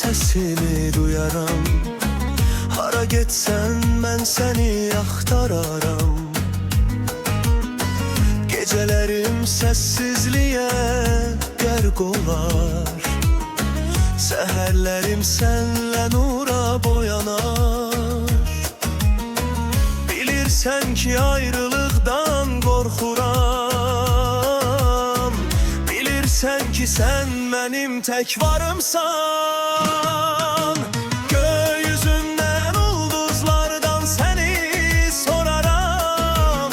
sesini duyaram. Hara getsən mən səni axtararam. Gecələrim səssizliyə qərq olar. Səhərlərim sənlə nura boyanar. Bilirsən ki ayrılıqdan qorxuram. Bilirsən ki sən mənim tək varımsan. Gökyüzündən ulduzlardan səni soraram.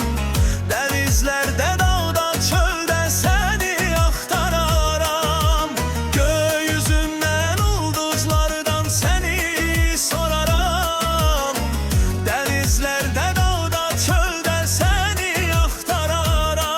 Dənizlərdə dağda çöldə səni axtararam. Gökyüzündən ulduzlardan səni soraram. Dənizlərdə dağda çöldə səni axtararam.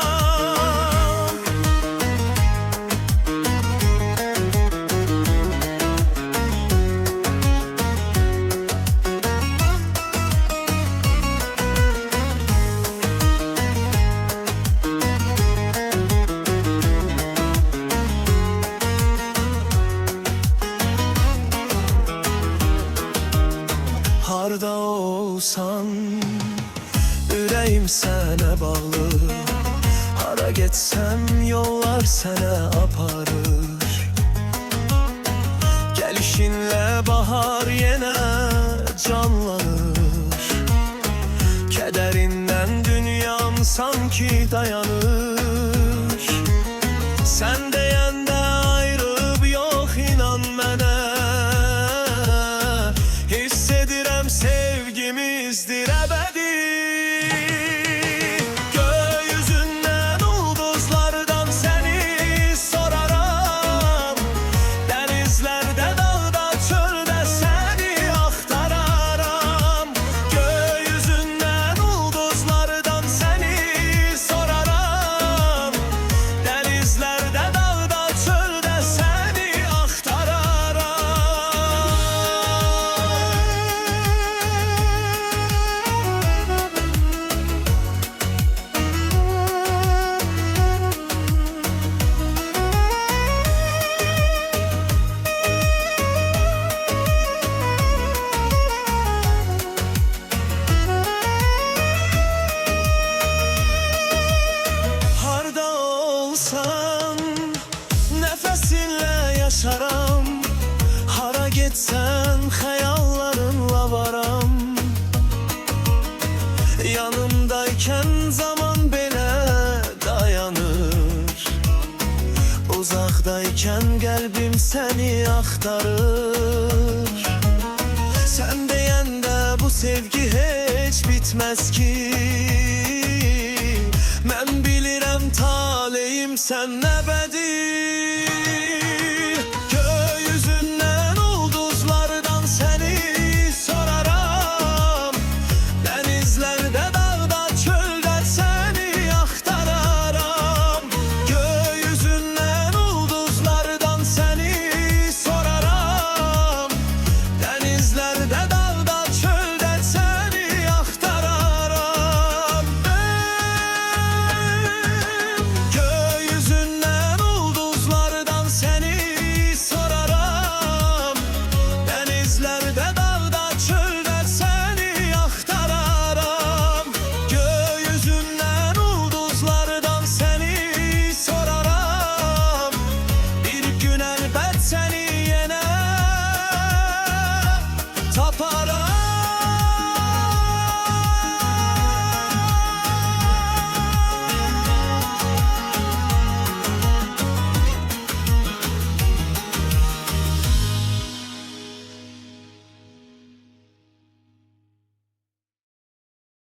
Harda olsan, ürəyim sənə bağlı. Hara getsəm, yollar sənə aparır. Gəlişinlə bahar yenə canlanır. Kədərindən dünyam sanki dayanır. Sən deyəndə ayrılıb yox inan mənə. Sevgimizdir əbədi. Gökyüzündən ulduzlardan səni soraram. Dənizlərdə dağda çöldə səni axtararam. Gökyüzündən ulduzlardan səni soraram. Dənizlərdə dağda çöldə səni axtararam. Nəfəsinlə yaşaram. Hara getsən xəyallarınla varam. Yanımdaykən zaman belə dayanır. Uzaqdaykən qəlbim səni axtarır. Sən deyəndə bu sevgi heç bitməz ki. Mən bilirəm taleyim sən əbədi.